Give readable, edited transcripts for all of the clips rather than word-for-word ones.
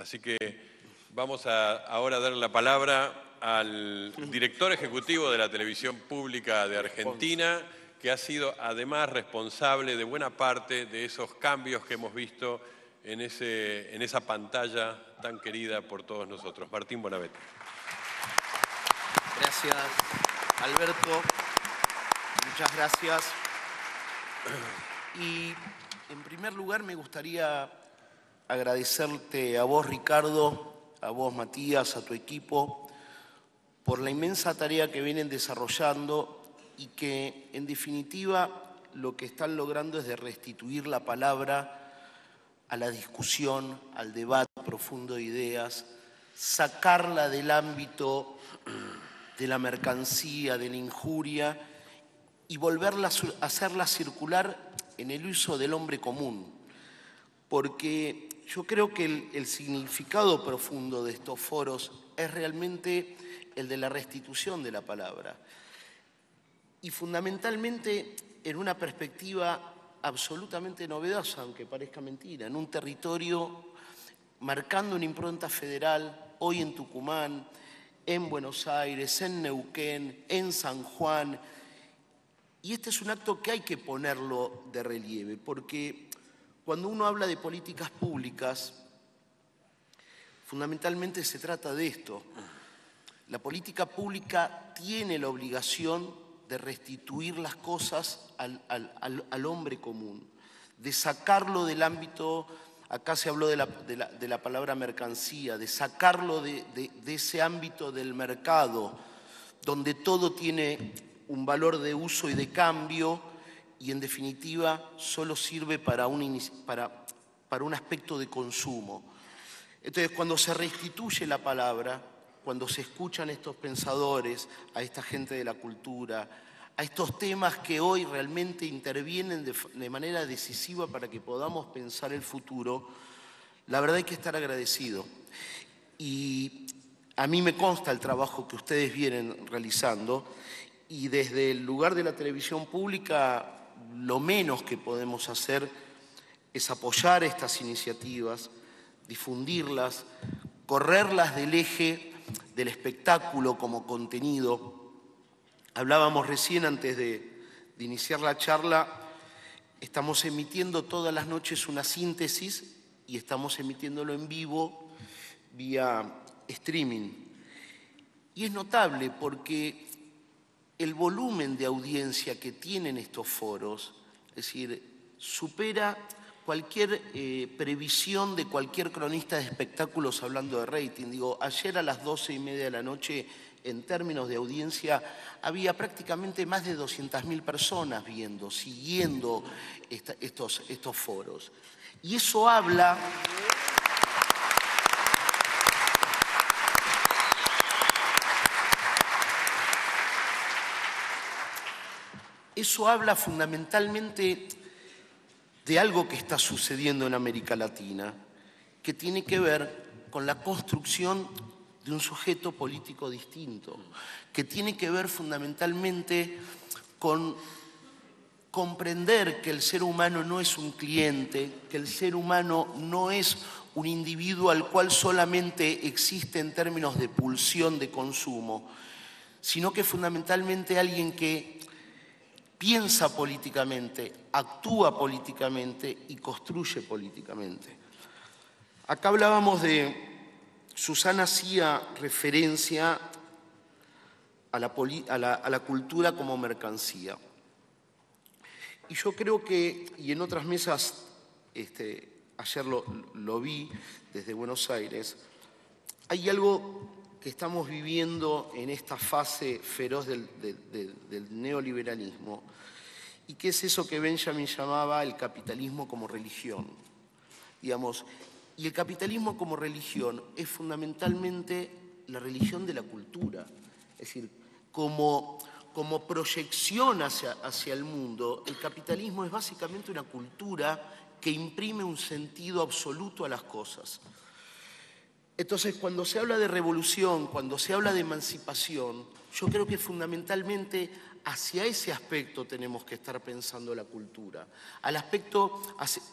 Así que vamos ahora a dar la palabra al director ejecutivo de la Televisión Pública de Argentina, que ha sido además responsable de buena parte de esos cambios que hemos visto en esa pantalla tan querida por todos nosotros. Martín Bonavete. Gracias, Alberto. Muchas gracias. Y en primer lugar me gustaría agradecerte a vos, Ricardo, a vos, Matías, a tu equipo, por la inmensa tarea que vienen desarrollando y que, en definitiva, lo que están logrando es de restituir la palabra a la discusión, al debate profundo de ideas, sacarla del ámbito de la mercancía, de la injuria y volverla a hacerla circular en el uso del hombre común. Porque yo creo que el significado profundo de estos foros es realmente el de la restitución de la palabra. Y fundamentalmente en una perspectiva absolutamente novedosa, aunque parezca mentira, en un territorio marcando una impronta federal, hoy en Tucumán, en Buenos Aires, en Neuquén, en San Juan. Y este es un acto que hay que ponerlo de relieve, porque cuando uno habla de políticas públicas, fundamentalmente se trata de esto. La política pública tiene la obligación de restituir las cosas al hombre común, de sacarlo del ámbito, acá se habló de la palabra mercancía, de sacarlo de ese ámbito del mercado, donde todo tiene un valor de uso y de cambio y en definitiva solo sirve para un aspecto de consumo. Entonces, cuando se restituye la palabra, cuando se escuchan estos pensadores, a esta gente de la cultura, a estos temas que hoy realmente intervienen de manera decisiva para que podamos pensar el futuro, la verdad hay que estar agradecido. Y a mí me consta el trabajo que ustedes vienen realizando y desde el lugar de la televisión pública lo menos que podemos hacer es apoyar estas iniciativas, difundirlas, correrlas del eje del espectáculo como contenido. Hablábamos recién antes de iniciar la charla, estamos emitiendo todas las noches una síntesis y estamos emitiéndolo en vivo vía streaming. Y es notable porque el volumen de audiencia que tienen estos foros, es decir, supera cualquier previsión de cualquier cronista de espectáculos hablando de rating. Digo, ayer a las 12:30 de la noche, en términos de audiencia, había prácticamente más de 200.000 personas viendo, siguiendo estos foros. Y eso habla fundamentalmente de algo que está sucediendo en América Latina, que tiene que ver con la construcción de un sujeto político distinto, que tiene que ver fundamentalmente con comprender que el ser humano no es un cliente, que el ser humano no es un individuo al cual solamente existe en términos de pulsión de consumo, sino que fundamentalmente alguien que piensa políticamente, actúa políticamente y construye políticamente. Acá hablábamos Susana hacía referencia a la cultura como mercancía. Y yo creo que, y en otras mesas, ayer lo vi desde Buenos Aires, hay algo que estamos viviendo en esta fase feroz del neoliberalismo, y que es eso que Benjamin llamaba el capitalismo como religión. Digamos, y el capitalismo como religión es fundamentalmente la religión de la cultura. Es decir, como proyección hacia el mundo, el capitalismo es básicamente una cultura que imprime un sentido absoluto a las cosas. Entonces, cuando se habla de revolución, cuando se habla de emancipación, yo creo que fundamentalmente hacia ese aspecto tenemos que estar pensando la cultura, al aspecto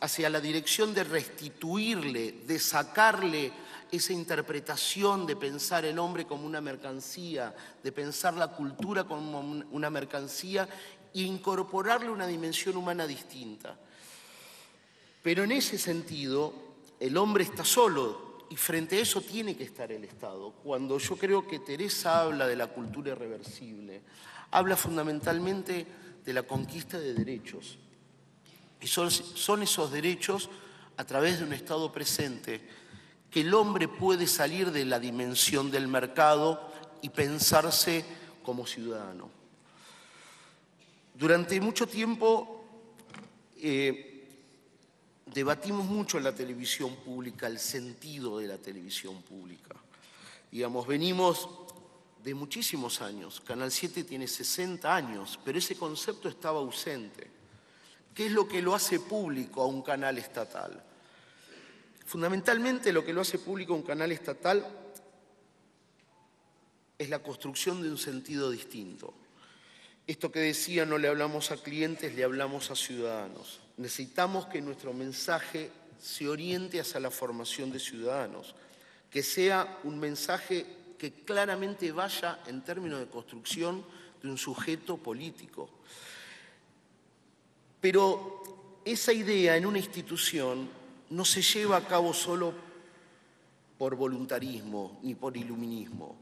hacia la dirección de restituirle, de sacarle esa interpretación de pensar el hombre como una mercancía, de pensar la cultura como una mercancía e incorporarle una dimensión humana distinta. Pero en ese sentido, el hombre está solo y frente a eso tiene que estar el Estado. Cuando yo creo que Teresa habla de la cultura irreversible, habla fundamentalmente de la conquista de derechos. Y son esos derechos a través de un Estado presente que el hombre puede salir de la dimensión del mercado y pensarse como ciudadano. Durante mucho tiempo debatimos mucho en la televisión pública el sentido de la televisión pública. Digamos, venimos de muchísimos años. Canal 7 tiene 60 años, pero ese concepto estaba ausente. ¿Qué es lo que lo hace público a un canal estatal? Fundamentalmente lo que lo hace público a un canal estatal es la construcción de un sentido distinto. Esto que decía, no le hablamos a clientes, le hablamos a ciudadanos. Necesitamos que nuestro mensaje se oriente hacia la formación de ciudadanos, que sea un mensaje que claramente vaya en términos de construcción de un sujeto político. Pero esa idea en una institución no se lleva a cabo solo por voluntarismo ni por iluminismo.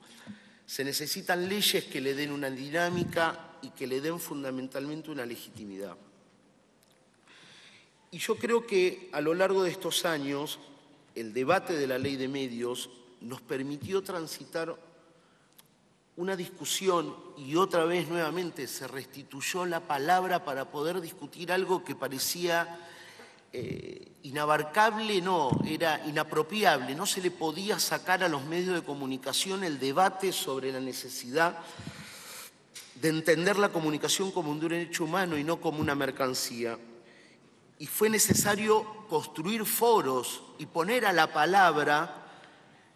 Se necesitan leyes que le den una dinámica y que le den fundamentalmente una legitimidad. Y yo creo que a lo largo de estos años, el debate de la ley de medios nos permitió transitar una discusión y otra vez nuevamente se restituyó la palabra para poder discutir algo que parecía inabarcable, no, era inapropiable. No se le podía sacar a los medios de comunicación el debate sobre la necesidad de entender la comunicación como un derecho humano y no como una mercancía. Y fue necesario construir foros y poner a la palabra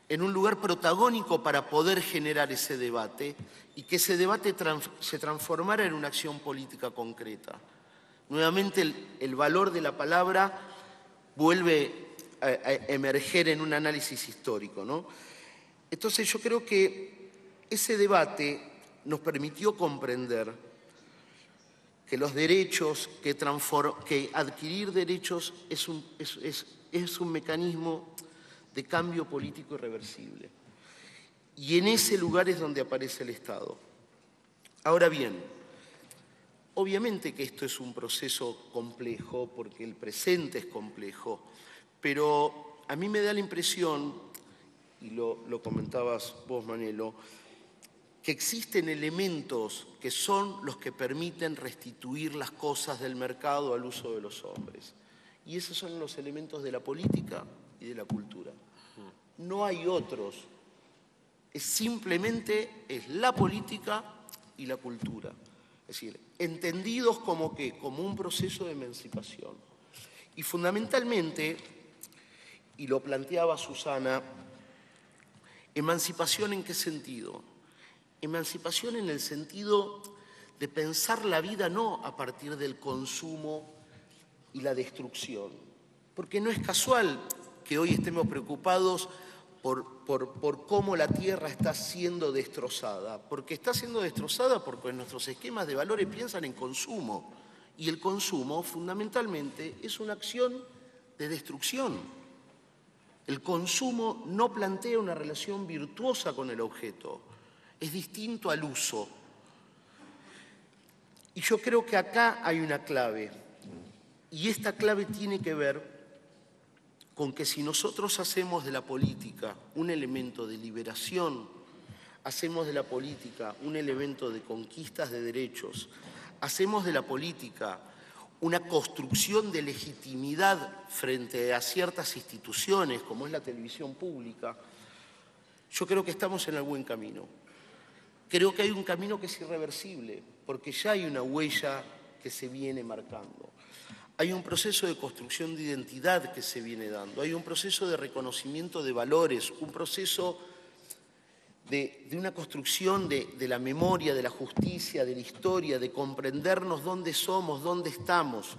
en un lugar protagónico para poder generar ese debate y que ese debate se transformara en una acción política concreta. Nuevamente el valor de la palabra vuelve a emerger en un análisis histórico, ¿no? Entonces yo creo que ese debate nos permitió comprender que los derechos, que adquirir derechos es un mecanismo de cambio político irreversible. Y en ese lugar es donde aparece el Estado. Ahora bien, obviamente que esto es un proceso complejo, porque el presente es complejo, pero a mí me da la impresión, y lo comentabas vos, Manelo, que existen elementos que son los que permiten restituir las cosas del mercado al uso de los hombres. Y esos son los elementos de la política y de la cultura. No hay otros. Simplemente es la política y la cultura. Es decir, entendidos como ¿qué? Como un proceso de emancipación. Y fundamentalmente, y lo planteaba Susana, ¿emancipación en qué sentido? Emancipación en el sentido de pensar la vida no a partir del consumo y la destrucción. Porque no es casual que hoy estemos preocupados por cómo la tierra está siendo destrozada. Porque está siendo destrozada porque nuestros esquemas de valores piensan en consumo. Y el consumo, fundamentalmente, es una acción de destrucción. El consumo no plantea una relación virtuosa con el objeto. Es distinto al uso. Y yo creo que acá hay una clave. Y esta clave tiene que ver con que si nosotros hacemos de la política un elemento de liberación, hacemos de la política un elemento de conquistas de derechos, hacemos de la política una construcción de legitimidad frente a ciertas instituciones, como es la televisión pública, yo creo que estamos en el buen camino. Creo que hay un camino que es irreversible, porque ya hay una huella que se viene marcando. Hay un proceso de construcción de identidad que se viene dando, hay un proceso de reconocimiento de valores, un proceso de una construcción de la memoria, de la justicia, de la historia, de comprendernos dónde somos, dónde estamos.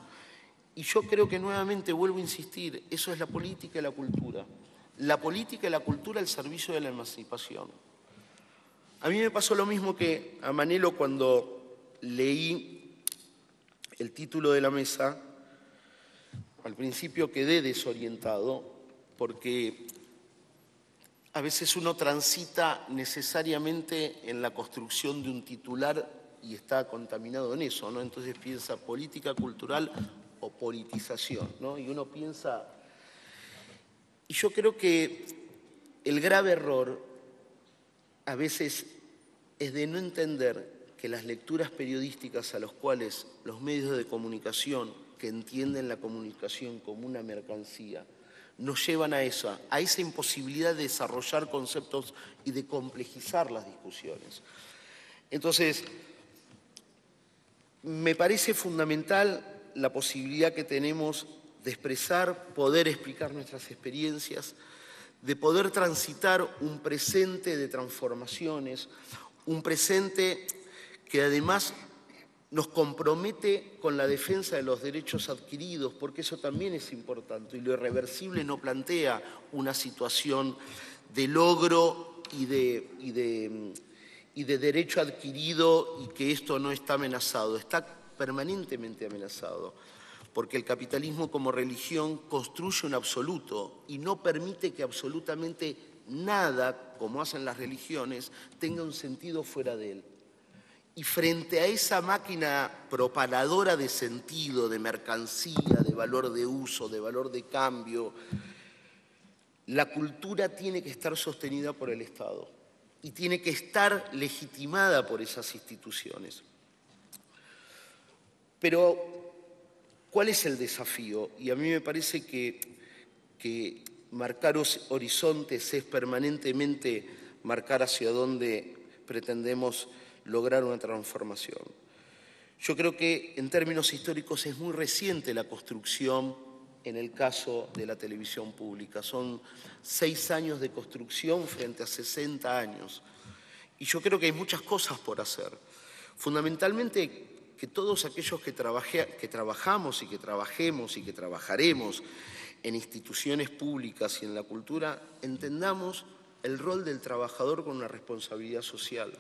Y yo creo que nuevamente, vuelvo a insistir, eso es la política y la cultura. la política y la cultura al servicio de la emancipación. A mí me pasó lo mismo que a Manelo cuando leí el título de la mesa. Al principio quedé desorientado porque a veces uno transita necesariamente en la construcción de un titular y está contaminado en eso, ¿no? Entonces piensa política cultural o politización, ¿no? Y uno piensa... Y yo creo que el grave error a veces es de no entender que las lecturas periodísticas a las cuales los medios de comunicación, que entienden la comunicación como una mercancía, nos llevan a esa imposibilidad de desarrollar conceptos y de complejizar las discusiones. Entonces, me parece fundamental la posibilidad que tenemos de expresar, poder explicar nuestras experiencias, de poder transitar un presente de transformaciones, un presente que además nos compromete con la defensa de los derechos adquiridos, porque eso también es importante, y lo irreversible no plantea una situación de logro y de derecho adquirido y que esto no está amenazado, está permanentemente amenazado, porque el capitalismo como religión construye un absoluto y no permite que absolutamente nada, como hacen las religiones, tenga un sentido fuera de él. Y frente a esa máquina propaladora de sentido, de mercancía, de valor de uso, de valor de cambio, la cultura tiene que estar sostenida por el Estado y tiene que estar legitimada por esas instituciones. Pero, ¿cuál es el desafío? Y a mí me parece que marcar horizontes es permanentemente marcar hacia dónde pretendemos lograr una transformación. Yo creo que en términos históricos es muy reciente la construcción en el caso de la televisión pública. Son 6 años de construcción frente a 60 años. Y yo creo que hay muchas cosas por hacer. Fundamentalmente que todos aquellos que trabajamos y que trabajemos y que trabajaremos en instituciones públicas y en la cultura, entendamos el rol del trabajador con una responsabilidad social.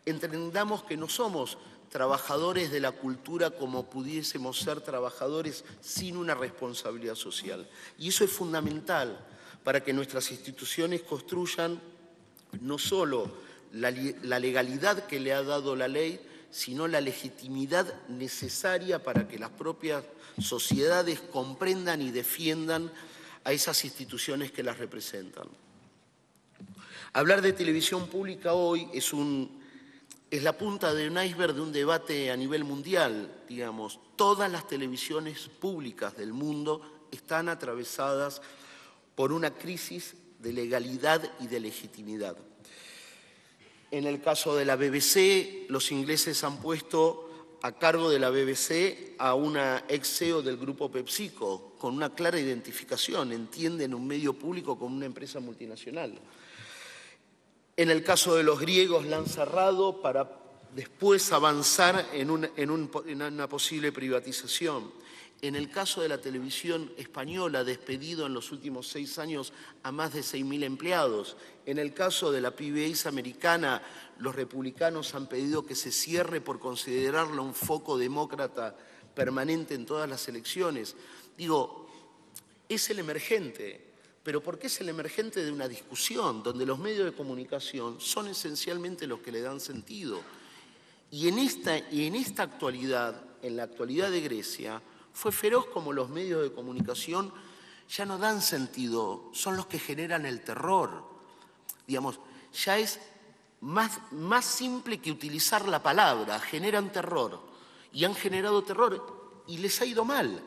Entendamos que no somos trabajadores de la cultura como pudiésemos ser trabajadores sin una responsabilidad social. Y eso es fundamental para que nuestras instituciones construyan no solo la legalidad que le ha dado la ley, sino la legitimidad necesaria para que las propias sociedades comprendan y defiendan a esas instituciones que las representan. Hablar de televisión pública hoy es la punta de un iceberg de un debate a nivel mundial, digamos. Todas las televisiones públicas del mundo están atravesadas por una crisis de legalidad y de legitimidad. En el caso de la BBC, los ingleses han puesto a cargo de la BBC a una ex CEO del grupo PepsiCo, con una clara identificación, entienden un medio público como una empresa multinacional. En el caso de los griegos la han cerrado para después avanzar en una posible privatización. En el caso de la televisión española, despedido en los últimos 6 años a más de 6.000 empleados. En el caso de la PBS americana, los republicanos han pedido que se cierre por considerarla un foco demócrata permanente en todas las elecciones. Digo, es el emergente. ¿Pero por qué es el emergente de una discusión donde los medios de comunicación son esencialmente los que le dan sentido? Y en esta actualidad, en la actualidad de Grecia, fue feroz como los medios de comunicación ya no dan sentido, son los que generan el terror. Digamos, ya es más simple que utilizar la palabra, generan terror. Y han generado terror y les ha ido mal.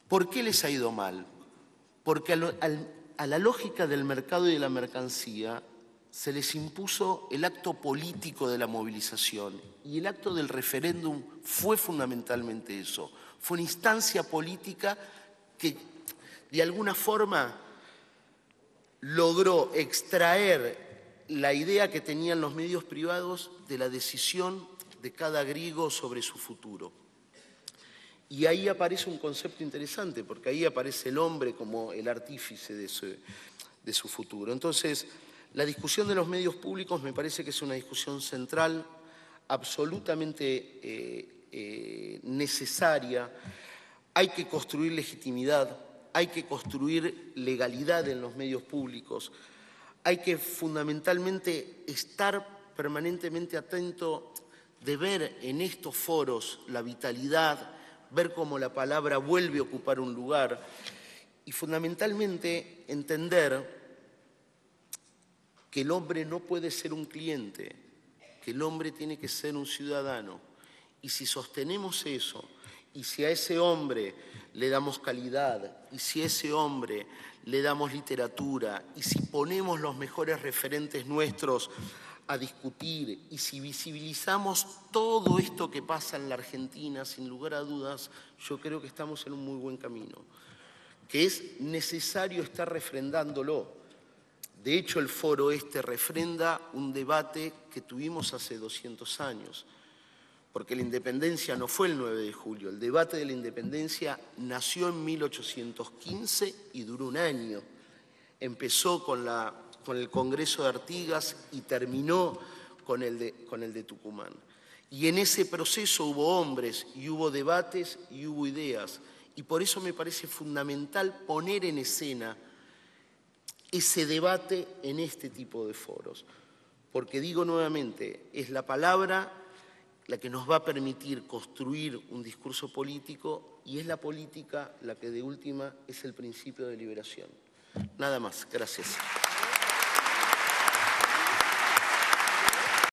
¿Por qué les ha ido mal? Porque a la lógica del mercado y de la mercancía se les impuso el acto político de la movilización y el acto del referéndum fue fundamentalmente eso. Fue una instancia política que de alguna forma logró extraer la idea que tenían los medios privados de la decisión de cada griego sobre su futuro. Y ahí aparece un concepto interesante, porque ahí aparece el hombre como el artífice de su futuro. Entonces, la discusión de los medios públicos me parece que es una discusión central, absolutamente necesaria. Hay que construir legitimidad, hay que construir legalidad en los medios públicos, hay que fundamentalmente estar permanentemente atento de ver en estos foros la vitalidad, ver cómo la palabra vuelve a ocupar un lugar y fundamentalmente entender que el hombre no puede ser un cliente, que el hombre tiene que ser un ciudadano. Y si sostenemos eso, y si a ese hombre le damos calidad, y si a ese hombre le damos literatura, y si ponemos los mejores referentes nuestros a discutir, y si visibilizamos todo esto que pasa en la Argentina, sin lugar a dudas, yo creo que estamos en un muy buen camino, que es necesario estar refrendándolo. De hecho, el foro refrenda un debate que tuvimos hace 200 años, porque la independencia no fue el 9 de julio, el debate de la independencia nació en 1815 y duró un año. Empezó con el Congreso de Artigas y terminó con el de Tucumán. Y en ese proceso hubo hombres, y hubo debates, y hubo ideas. Y por eso me parece fundamental poner en escena ese debate en este tipo de foros. Porque digo nuevamente, es la palabra la que nos va a permitir construir un discurso político y es la política la que de última es el principio de liberación. Nada más. Gracias.